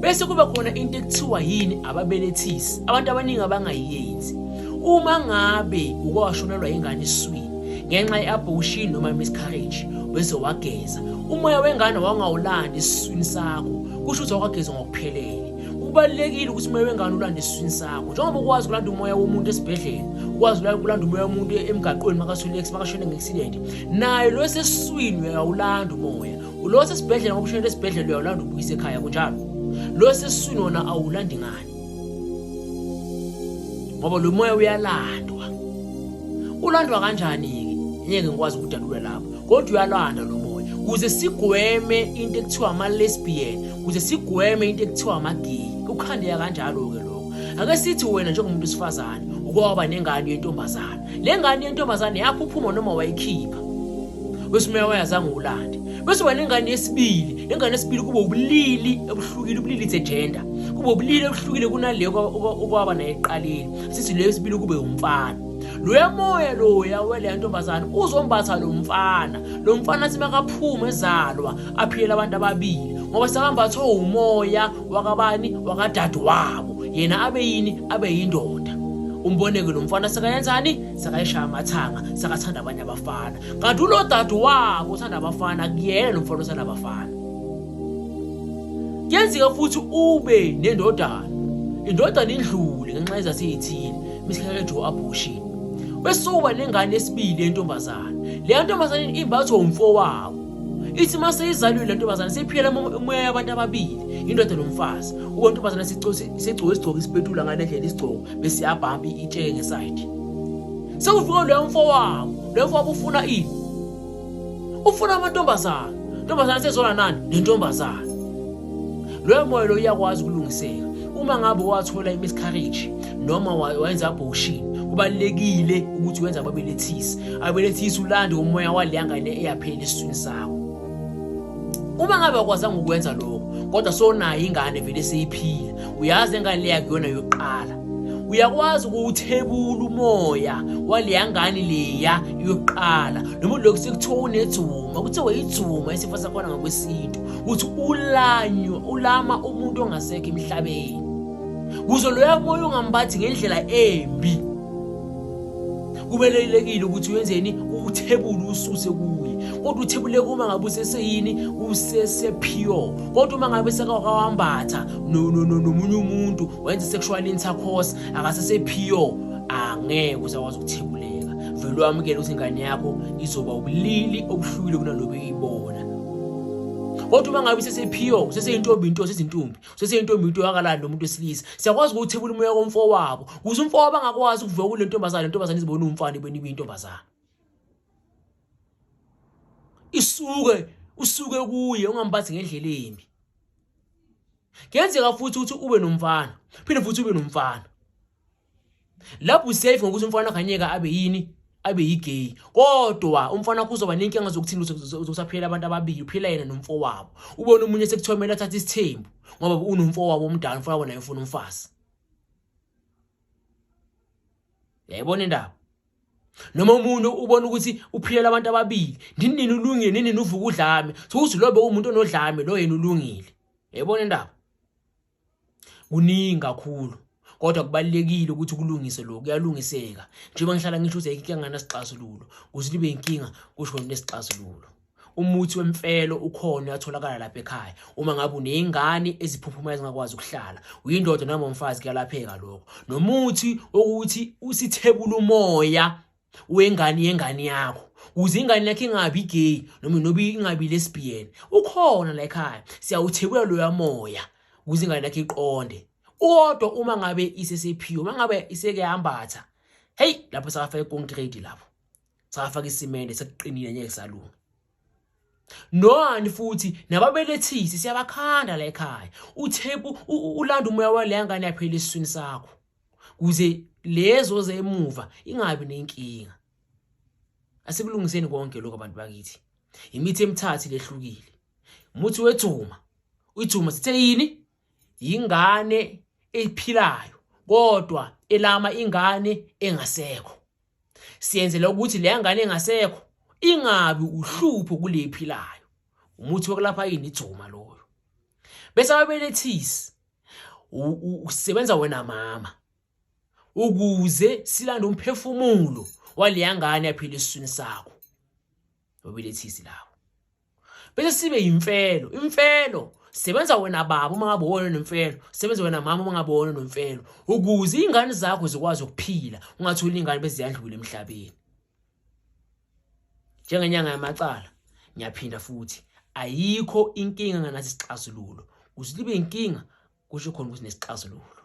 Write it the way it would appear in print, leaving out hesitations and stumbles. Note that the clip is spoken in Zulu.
Bese kuba khona into ekuthiwa yini ababelethisi. Abantu abaningi abangayiyenzi. Uma ngabe ukwashonelwa ingane esiswini ngenxa ye-abortion noma miscarriage bese wageza, umoya wengane wangawulandi esiswini sakho, kusho ukuthi awageza ngokuphelele. Kubalekile ukuthi umoya wengane ulande esiswini sakho. Njengoba ukwazi ukulanda umoya womuntu esibhedlela, ukwazi ukulanda umoya womuntu emgaqweni makashone nge-accident, nayo lo sesiswini uyawulanda umoya. Lo sesibhedlela ngoba ushonele esibhedlela uyawulanda ubuyise ekhaya kunjalo. Lo sesiswini wona awulandi ngane. Ngoba lo moya uyalandwa. Ulandwa kanjani-ke? Ngeke ngikwazi ukudalula lapho. Kodwa uyalanda lo moya. Kuze sigweme into ekuthiwa ama-lesbian, kuze sigweme into ekuthiwa ama-gay. Ukhandeka kanjalo-ke lokho. Ake sithi wena njengomuntu wesifazane ukwaba nengane yentombazana. Le ngane yentombazane yaphuphuma noma wayikhipha. Bese umoya wayazange ulande. Bese wena ingane yesibili, ingane yesibili kuba ubulili ebuhlukile, ubulili it's a gender. Kuba ubulili ebuhlukile kunaleyo okwaba naye eqaleni. Sithi leyo yesibili kube umfana. Loya moya loya wele ntombazana uzombatha lo mfana. Lo mfana simakaphuma ezalwa aphila abantu ababili. Ngoba sakambathwa umoya wakabani wakadadu wabo. Yena abe yini? Abe yindoda. Umboneke lo mfana sekayenzani? Sekayishaya amathanga, sekathanda abanye abafana. Kanti ulo dadu wabo uthanda abafana, kuyena lo mfana uthanda abafana. Kuyenzeka futhi ube nendodana. Indodana indlule ngenxa ezaseyithini, miscarriage or abortion. Bese uba nengane esibili yentombazana. Le ntombazana imbathwa umfowabo. Ithi mase izalwe le ntombazana sephila umoya yabantu ababili, indoda nomfazi. Ubo ntombazana sigcoka isipetula ngale ndlela isigcoka bese yabhampa itsheke ngeside. Sekufika lo mfowabo, lo mfowabo ufuna ini? Ufuna amantombazana. Intombazana sezona nani? Nentombazana. Lo moya lo uyakwazi ukulungiseka. Uma ngabe wathola imiscarriage noma wenza abortion, kubalekile ukuthi wenza ababelethisi. Abelethisi ulande umoya waleyangane eyaphela esiswini sakho. Uma ngabe akwazanga ukwenza lokho, kodwa sonayo ingane vele seyiphila, uyazi ingane leya kuyona yokuqala. Uyakwazi ukuthebula umoya waleyangane leya yokuqala. Noma lokho sekuthiwa unedzuma, kuthiwa idzuma isifo sakhona ngakwesintu, ukuthi ulama umuntu ongasekho emhlabeni. Kuzo loya moya ungambathi ngendlela embi. Kubelekile ukuthi wenzeni? Uthebule ususe kuye. Kodwa uthebule kuma ngabe useseyini? Usese pure. Kodwa uma ngabe sekawambatha nomunye umuntu wenza sexual intercourse akasese pure, angeke uzakwazi ukuthebuleka. Vele wamukela ukuthi ingane yakho izoba ubulili obuhlukile kunalobo uyibona. Kodwa uma ngabe sesephiyo, seseyintombi into sezintombi, seseyintombi into yakalanda umuntu wesilisa, siyakwazi ukuthebula umoya komfowabo. Kuze umfowabo angakwazi ukuvuka kule ntombazana, intombazana izibona umfana ibeni ibintombazana. Usuke kuye ungambathi ngendlela embi. Kuyenzeka futhi ukuthi ube nomfana, phinde futhi ube nomfana. Lapho usafe ngokuthi umfana akanyeka abe yini? Abe yigay. Kodwa umfana kuzoba nenkinga zokuthini uzosaphela abantu ababili, uphela yena nomfowabo. Ubona umunye sekuthomela athatha isithembu ngoba unomfowabo omdala, umfowabo naye ufuna umfazi. Yayibona indaba? Noma umuntu ubona ukuthi uphilela abantu ababili, nini ulungile nini uvuka udlame, ukuthi lobe umuntu onodlame lo yena ulungile. Yayibona indaba? Kuningi kakhulu. Kodwa kubalekile ukuthi kulungise lokho, kuyalungiseka. Njengoba ngihlala ngisho ukuthi inkinga ngasixazululo, kuze libe inkinga kusho nesixazululo. Umuthi wemfelo ukhona uyatholakala lapha ekhaya. Uma ngabe unezingane eziphuphuma ezingakwazi ukuhlala, uyindoda noma umfazi kuyalapheka lokho. Nomuthi ukuthi usithebula umoya wengane yakho, ukuze ingane yakho ingabi gay noma ingabi lesbian. Ukhona la ekhaya, siyawuthebula lo moya ukuze ingane yakho iqonde. Kodwa uma ngabe isesephiyo, uma ngabe iseke yambatha, hey, lapho sakafaka iconcrete lapho. Sakafaka isimende sekuqinile ngeke salunga. Noani futhi nababelethisi siyabakhanda la ekhaya. Ulanda umoya waleyangane yaphela esiswini sakho. Kuze lezo zemuva ingabi nenkinga. Asikulungiseni konke lokho abantu bakithi. Imithi emithathu lehlukile. Umuthi wethuma. Uithuma sithe yini? Ingane ephilayo kodwa elama ingane engasekho. Siyenzela ukuthi le ngane engasekho ingabi uhlupho kule ephilayo. Umuthi wokulapha yini ithuma loyo. Bese ababelethisi usebenza wena mama ukuze silande umphefumulo waleya ngane yaphila esiswini sakho obelethisi lawo. Bese sibe imfelo sebenza wena baba uma ngabe wona nomfelo, sebenza wena mama uma ngabe wona nomfelo ukuze ingane zakho zikwazi ukuphila, ungatholi ingane bese ziyandlula emhlabeni. Njengenyanga yamacala ngiyaphinda futhi ayikho inkinga nganathi isixazululo. Kuze libe inkinga kusho khona ukuthi nesixazululo.